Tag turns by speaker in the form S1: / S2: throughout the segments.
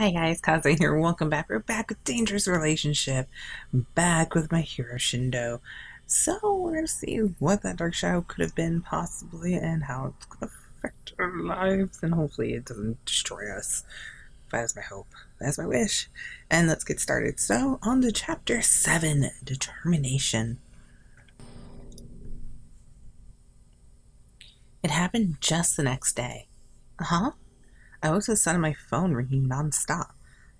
S1: Hi guys, Kaze here. Welcome back. We're back with Dangerous Relationship. Back with my hero Shindo. So we're gonna see what that dark shadow could have been possibly and how it's gonna affect our lives, and hopefully it doesn't destroy us. That is my hope. That is my wish. And let's get started. So on to chapter 7, Determination. It happened just the next day. Huh? I woke to the sound of my phone ringing non-stop.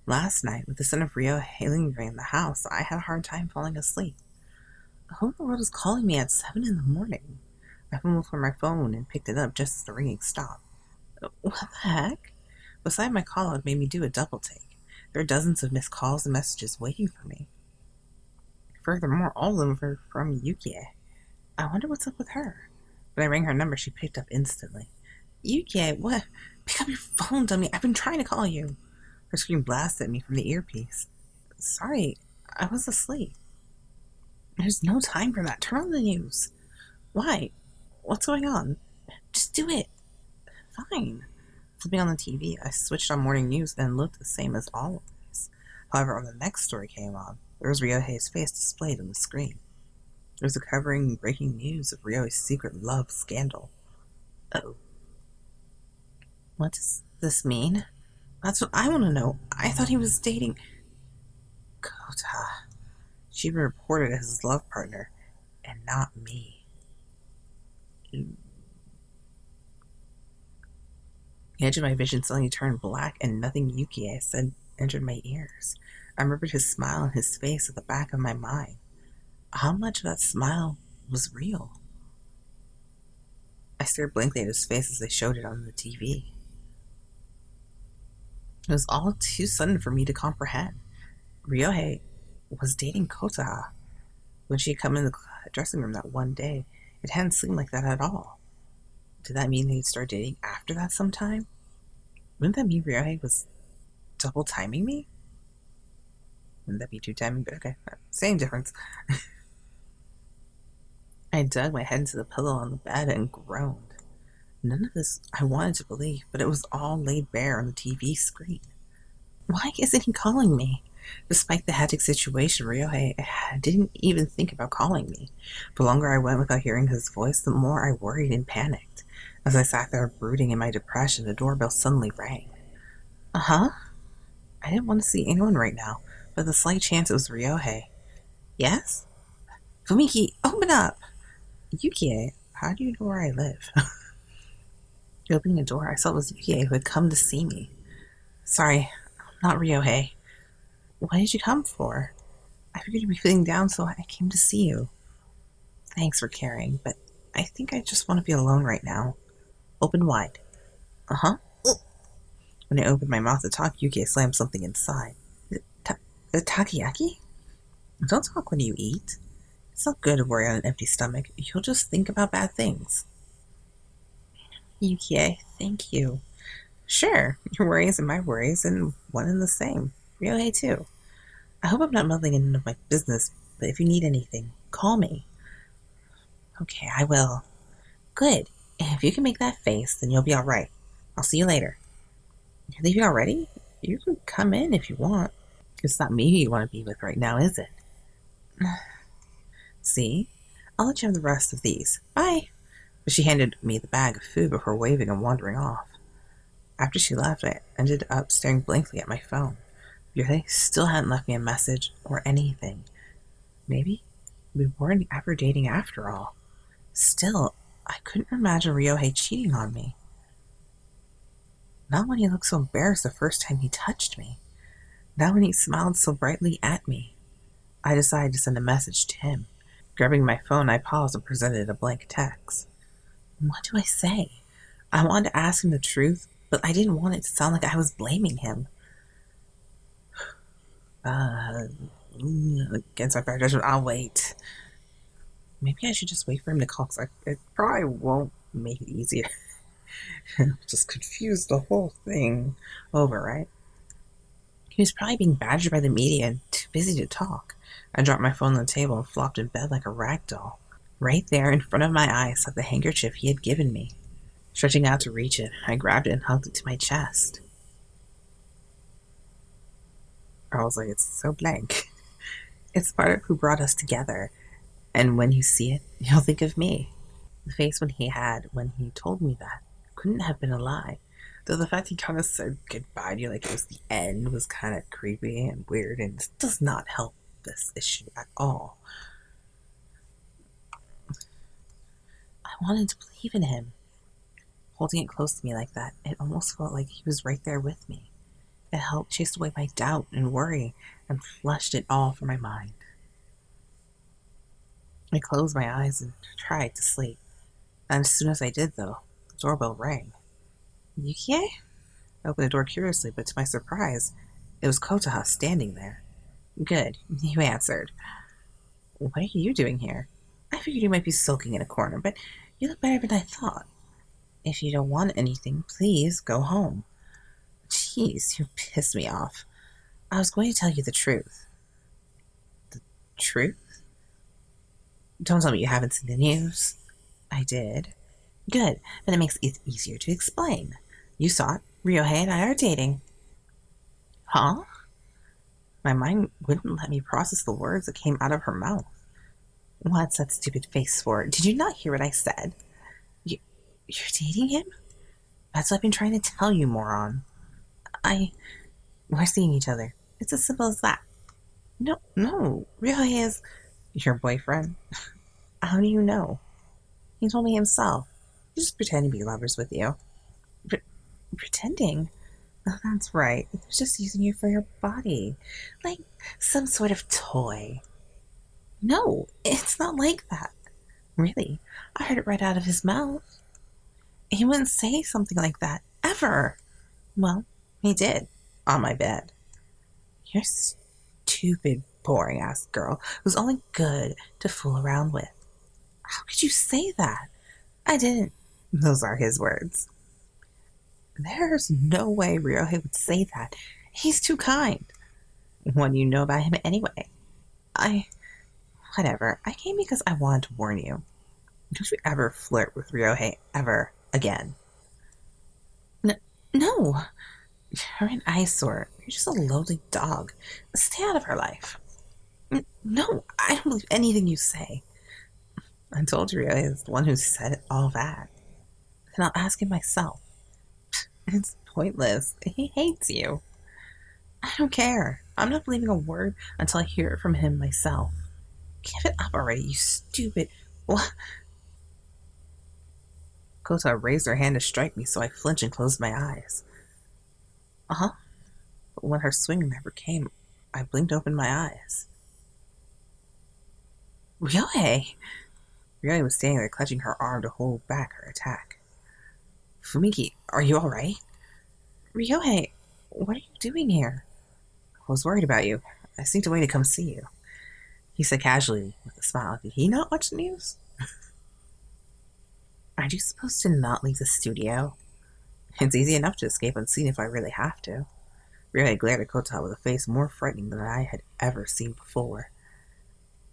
S1: Last night, with the sound of Ryouhei lingering in the house, I had a hard time falling asleep. Who in the world is calling me at 7 in the morning? I fumbled for my phone and picked it up just as the ringing stopped. What the heck? Beside my call, it made me do a double take. There were dozens of missed calls and messages waiting for me. Furthermore, all of them were from Yukie. I wonder what's up with her. When I rang her number, she picked up instantly. Yukie, what? Pick up your phone, dummy. I've been trying to call you. Her scream blasted at me from the earpiece. Sorry, I was asleep. There's no time for that. Turn on the news. Why? What's going on? Just do it. Fine. Flipping on the TV, I switched on morning news and looked the same as always. However, when the next story came on, there was Ryouhei's face displayed on the screen. There was a covering breaking news of Ryouhei's secret love scandal. Oh. What does this mean? That's what I want to know. I thought he was dating Kota. She reported as his love partner, and not me. The edge of my vision suddenly turned black, and nothing Yukie said entered my ears. I remembered his smile and his face at the back of my mind. How much of that smile was real? I stared blankly at his face as they showed it on the TV. It was all too sudden for me to comprehend. Ryouhei was dating Kota. When she had come in the dressing room that one day, it hadn't seemed like that at all. Did that mean they'd start dating after that sometime? Wouldn't that mean Ryouhei was double timing me? Wouldn't that be two timing? But okay, same difference. I dug my head into the pillow on the bed and groaned. None of this I wanted to believe, but it was all laid bare on the TV screen. Why isn't he calling me? Despite the hectic situation, Ryouhei didn't even think about calling me. The longer I went without hearing his voice, the more I worried and panicked. As I sat there brooding in my depression, the doorbell suddenly rang. Uh-huh? I didn't want to see anyone right now, but the slight chance it was Ryouhei. Yes? Fumiki, open up! Yukie, how do you know where I live? Opening the door, I saw it was Yukie who had come to see me. Sorry, not Ryouhei. What did you come for? I figured you'd be feeling down, so I came to see you. Thanks for caring, but I think I just want to be alone right now. Open wide. Uh-huh. When I opened my mouth to talk, Yukie slammed something inside. The takoyaki? Don't talk when you eat. It's not good to worry on an empty stomach. You'll just think about bad things. Yukie, thank you. Sure, your worries and my worries, and one and the same. Ryouhei too. I hope I'm not meddling in none of my business, but if you need anything, call me. Okay, I will. Good. If you can make that face, then you'll be alright. I'll see you later. You're leaving already? You can come in if you want. It's not me you want to be with right now, is it? See? I'll let you have the rest of these. Bye. But she handed me the bag of food before waving and wandering off. After she left, I ended up staring blankly at my phone. Ryouhei still hadn't left me a message or anything. Maybe we weren't ever dating after all. Still, I couldn't imagine Ryouhei cheating on me. Not when he looked so embarrassed the first time he touched me. Not when he smiled so brightly at me. I decided to send a message to him. Grabbing my phone, I paused and presented a blank text. What do I say? I wanted to ask him the truth, but I didn't want it to sound like I was blaming him. Against my better judgment, I'll wait. Maybe I should just wait for him to call, because it probably won't make it easier. Just confuse the whole thing over, right? He was probably being badgered by the media and too busy to talk. I dropped my phone on the table and flopped in bed like a rag doll. Right there in front of my eyes sat the handkerchief he had given me. Stretching out to reach it, I grabbed it and hugged it to my chest. I was like, it's so blank. It's part of who brought us together. And when you see it, you'll think of me. The face when he had when he told me that couldn't have been a lie. Though the fact he kind of said goodbye to you like it was the end was kind of creepy and weird, and this does not help this issue at all. I wanted to believe in him. Holding it close to me like that, it almost felt like he was right there with me. It helped chase away my doubt and worry and flushed it all from my mind. I closed my eyes and tried to sleep. And as soon as I did, though, the doorbell rang. Yukie? I opened the door curiously, but to my surprise, it was Kotaha standing there. Good, you answered. What are you doing here? I figured you might be sulking in a corner, but you look better than I thought. If you don't want anything, please go home. Jeez, you pissed me off. I was going to tell you the truth. The truth? Don't tell me you haven't seen the news. I did. Good, then it makes it easier to explain. You saw it. Ryouhei and I are dating. Huh? My mind wouldn't let me process the words that came out of her mouth. What's that stupid face for? Did you not hear what I said? You're dating him? That's what I've been trying to tell you, moron. We're seeing each other. It's as simple as that. No. Ryouhei is your boyfriend. How do you know? He told me himself. He's just pretending to be lovers with you. Pretending? Oh, that's right. He was just using you for your body. Like some sort of toy. No, it's not like that. Really, I heard it right out of his mouth. He wouldn't say something like that, ever. Well, he did, on my bed. You're a stupid, boring-ass girl who's only good to fool around with. How could you say that? I didn't. Those are his words. There's no way Ryouhei would say that. He's too kind. What do you know about him anyway? Whatever. I came because I wanted to warn you. Don't you ever flirt with Ryouhei ever again. No. You're an eyesore. You're just a lowly dog. Stay out of her life. No, I don't believe anything you say. I told you Ryouhei is the one who said all that. And I'll ask him myself. It's pointless. He hates you. I don't care. I'm not believing a word until I hear it from him myself. Give it up already, you stupid... What? Kota raised her hand to strike me, so I flinched and closed my eyes. Uh-huh. But when her swing never came, I blinked open my eyes. Ryouhei! Ryouhei was standing there clutching her arm to hold back her attack. Fumiki, are you alright? Ryouhei, what are you doing here? I was worried about you. I sneaked away to come see you. He said casually with a smile. Did he not watch the news? Aren't you supposed to not leave the studio? It's easy enough to escape unseen if I really have to. Ryouhei glared at Kota with a face more frightening than I had ever seen before.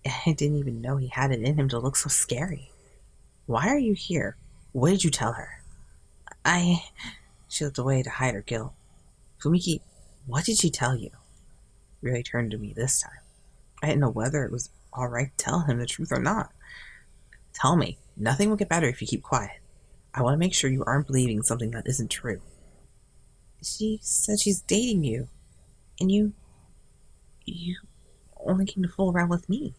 S1: I didn't even know he had it in him to look so scary. Why are you here? What did you tell her? She looked away to hide her guilt. Fumiki, what did she tell you? Ryouhei turned to me this time. I didn't know whether it was alright to tell him the truth or not. Tell me. Nothing will get better if you keep quiet. I want to make sure you aren't believing something that isn't true. She said she's dating you. And you only came to fool around with me.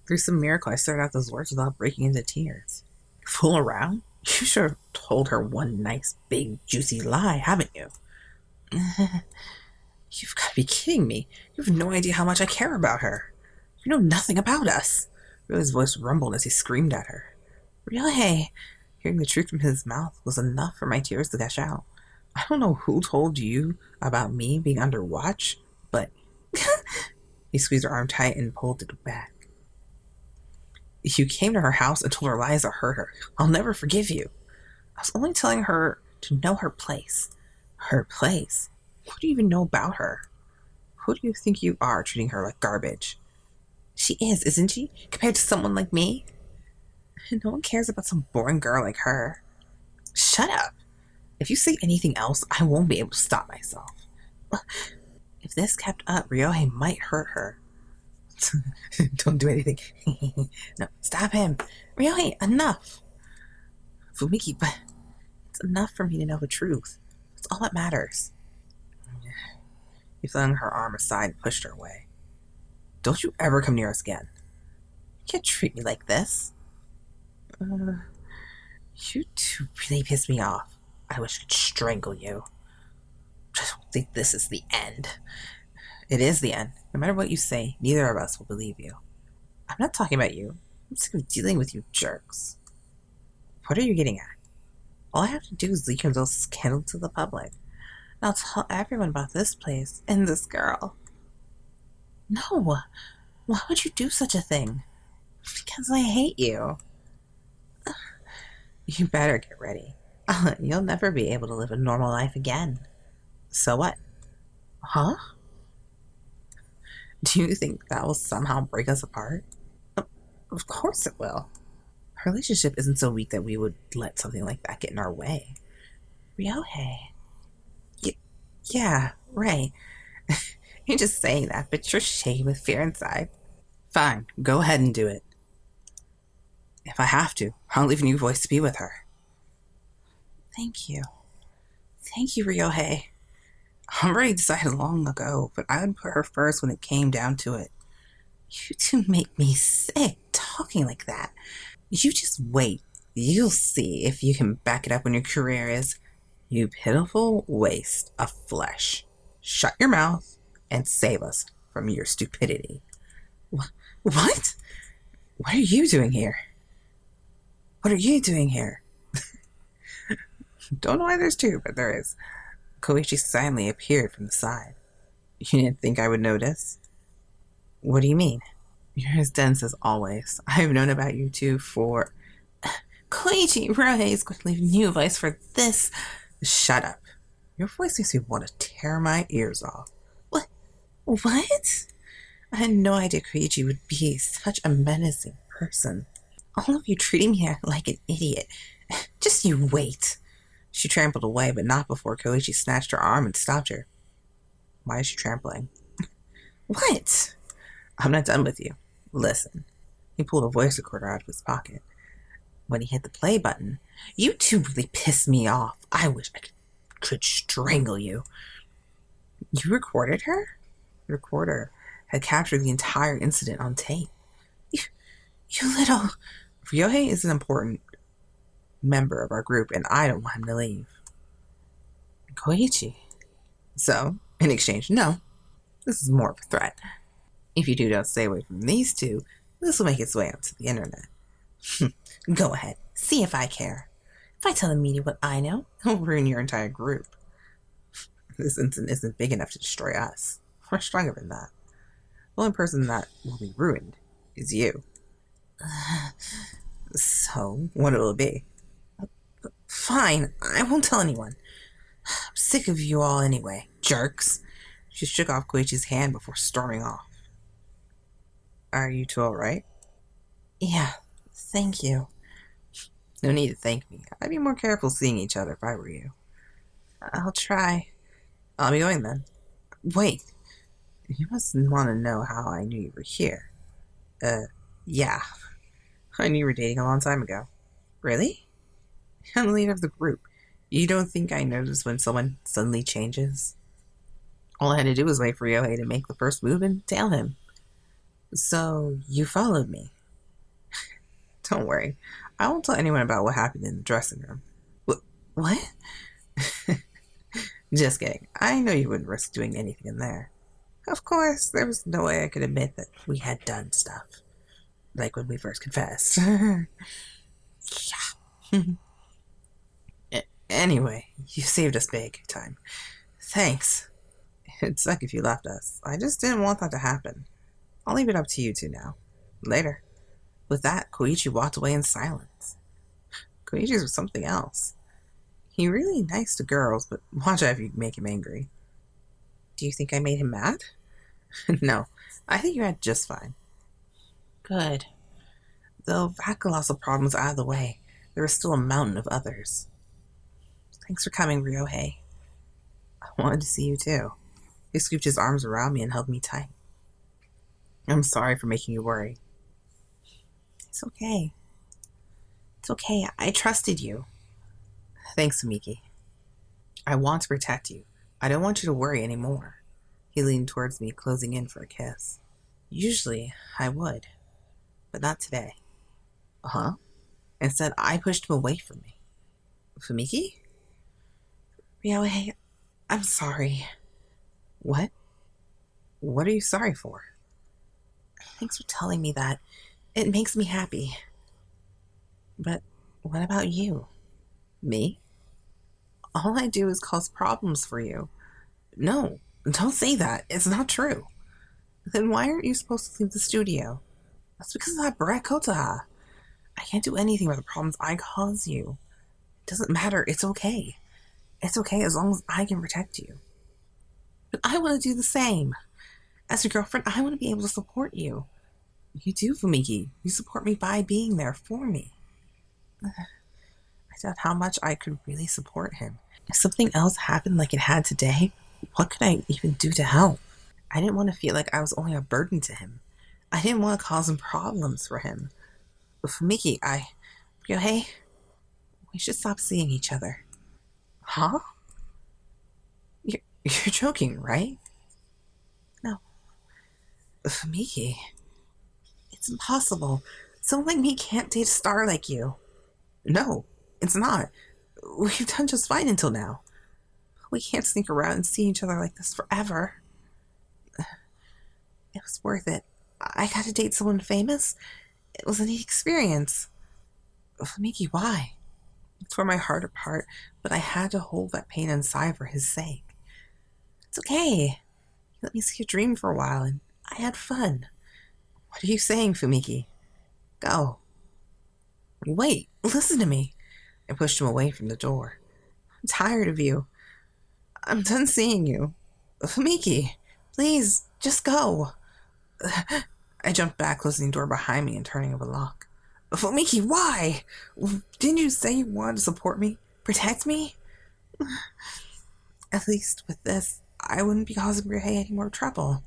S1: Through some miracle, I started out those words without breaking into tears. Fool around? You sure told her one nice, big, juicy lie, haven't you? You've got to be kidding me. You have no idea how much I care about her. You know nothing about us. Ryouhei's voice rumbled as he screamed at her. Ryouhei! Hearing the truth from his mouth was enough for my tears to gush out. I don't know who told you about me being under watch, but... He squeezed her arm tight and pulled it back. You came to her house and told her lies that hurt her. I'll never forgive you. I was only telling her to know her place. Her place? What do you even know about her? Who do you think you are, treating her like garbage? She is, isn't she? Compared to someone like me? No one cares about some boring girl like her. Shut up. If you say anything else, I won't be able to stop myself. If this kept up, Ryouhei might hurt her. Don't do anything. No, stop him. Ryouhei, enough. Fumiki, but it's enough for me to know the truth. That's all that matters. He flung her arm aside and pushed her away. Don't you ever come near us again. You can't treat me like this. You two really piss me off. I wish I could strangle you. I don't think this is the end. It is the end. No matter what you say, neither of us will believe you. I'm not talking about you. I'm sick of dealing with you jerks. What are you getting at? All I have to do is leak your little scandal to the public. And I'll tell everyone about this place and this girl. No. Why would you do such a thing? Because I hate you. You better get ready. You'll never be able to live a normal life again. So what? Huh? Do you think that will somehow break us apart? Of course it will. Our relationship isn't so weak that we would let something like that get in our way. Ryouhei. Yeah, right. You're just saying that, but you're shaking with fear inside. Fine, go ahead and do it. If I have to, I'll leave a new voice to be with her. Thank you. Thank you, Ryouhei. I already decided long ago, but I would put her first when it came down to it. You two make me sick talking like that. You just wait. You'll see if you can back it up when your career is. You pitiful waste of flesh. Shut your mouth and save us from your stupidity. What? What are you doing here? What are you doing here? Don't know why there's two, but there is. Koichi silently appeared from the side. You didn't think I would notice? What do you mean? You're as dense as always. I've known about you two for... Koichi, Ryouhei is going to leave new advice for this. Shut up. Your voice makes me want to tear my ears off. What? I had no idea Koichi would be such a menacing person. All of you treating me like an idiot. Just you wait. She trampled away, but not before Koichi snatched her arm and stopped her. Why is she trampling? What? I'm not done with you. Listen. He pulled a voice recorder out of his pocket. When he hit the play button, you two really pissed me off. I wish I could strangle you. You recorded her? The recorder had captured the entire incident on tape. You little... Ryouhei is an important member of our group, and I don't want him to leave. Koichi. So, in exchange, no. This is more of a threat. If you two don't stay away from these two, this will make its way onto the internet. Go ahead. See if I care. If I tell the media what I know, it'll ruin your entire group. This incident isn't big enough to destroy us. We're stronger than that. The only person that will be ruined is you. So, what will it be? Fine, I won't tell anyone. I'm sick of you all anyway, jerks. She shook off Koichi's hand before storming off. Are you two alright? Yeah, thank you. No need to thank me. I'd be more careful seeing each other if I were you. I'll try. I'll be going then. Wait. You must want to know how I knew you were here. Yeah. I knew you were dating a long time ago. Really? I'm the leader of the group. You don't think I notice when someone suddenly changes? All I had to do was wait for Ryouhei to make the first move and tail him. So, you followed me. Don't worry. I won't tell anyone about what happened in the dressing room. What? Just kidding. I know you wouldn't risk doing anything in there. Of course, there was no way I could admit that we had done stuff. Like when we first confessed. Yeah. Anyway, you saved us big time. Thanks. It'd suck if you left us. I just didn't want that to happen. I'll leave it up to you two now. Later. With that, Koichi walked away in silence. Koichi's was something else. He really nice to girls, but watch out if you make him angry. Do you think I made him mad? No, I think you had just fine. Good. Though that colossal problem was out of the way, there was still a mountain of others. Thanks for coming, Ryouhei. I wanted to see you too. He scooped his arms around me and held me tight. I'm sorry for making you worry. It's okay. It's okay. I trusted you. Thanks, Fumiki. I want to protect you. I don't want you to worry anymore. He leaned towards me, closing in for a kiss. Usually, I would, but not today. Uh-huh. Instead, I pushed him away from me. Fumiki? Ryouhei, I'm sorry. What? What are you sorry for? Thanks for telling me that. It makes me happy. But what about you? Me? All I do is cause problems for you. No, don't say that. It's not true. Then why aren't you supposed to leave the studio? That's because of that brat Kotaha. I can't do anything about the problems I cause you. It doesn't matter. It's okay. It's okay as long as I can protect you. But I want to do the same. As your girlfriend, I want to be able to support you. You do, Fumiki. You support me by being there for me. I doubt how much I could really support him. If something else happened like it had today, what could I even do to help? I didn't want to feel like I was only a burden to him. I didn't want to cause him problems for him. But Fumiki, Ryouhei, we should stop seeing each other. Huh? You're joking, right? No. Fumiki, it's impossible. Someone like me can't date a star like you. No, it's not. We've done just fine until now. We can't sneak around and see each other like this forever. It was worth it. I got to date someone famous. It was a neat experience. Fumiki, why? It tore my heart apart, but I had to hold that pain inside for his sake. It's okay. He let me see a dream for a while, and I had fun. What are you saying, Fumiki? Go. Wait, listen to me. I pushed him away from the door. I'm tired of you. I'm done seeing you. Fumiki, please, just go. I jumped back, closing the door behind me and turning of a lock. Fumiki, why? Didn't you say you wanted to support me? Protect me? At least with this, I wouldn't be causing Ryouhei any more trouble.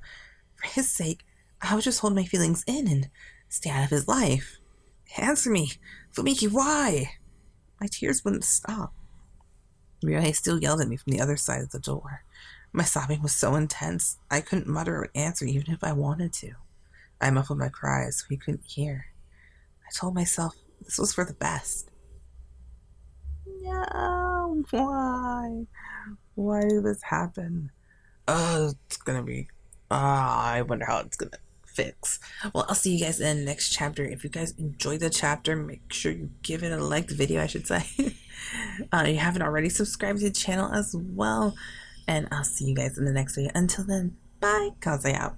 S1: For his sake, I would just hold my feelings in and stay out of his life. Answer me. Fumiki, why? My tears wouldn't stop. Ryouhei still yelled at me from the other side of the door. My sobbing was so intense, I couldn't mutter an answer even if I wanted to. I muffled my cries so he couldn't hear. I told myself this was for the best. No, why? Why did this happen? It's gonna be... I wonder how it's gonna fix. Well, I'll see you guys in the next chapter. If you guys enjoyed the chapter, make sure you give it a like the video, I should say. You haven't already subscribed to the channel as well. And I'll see you guys in the next video. Until then, bye. Kaze out.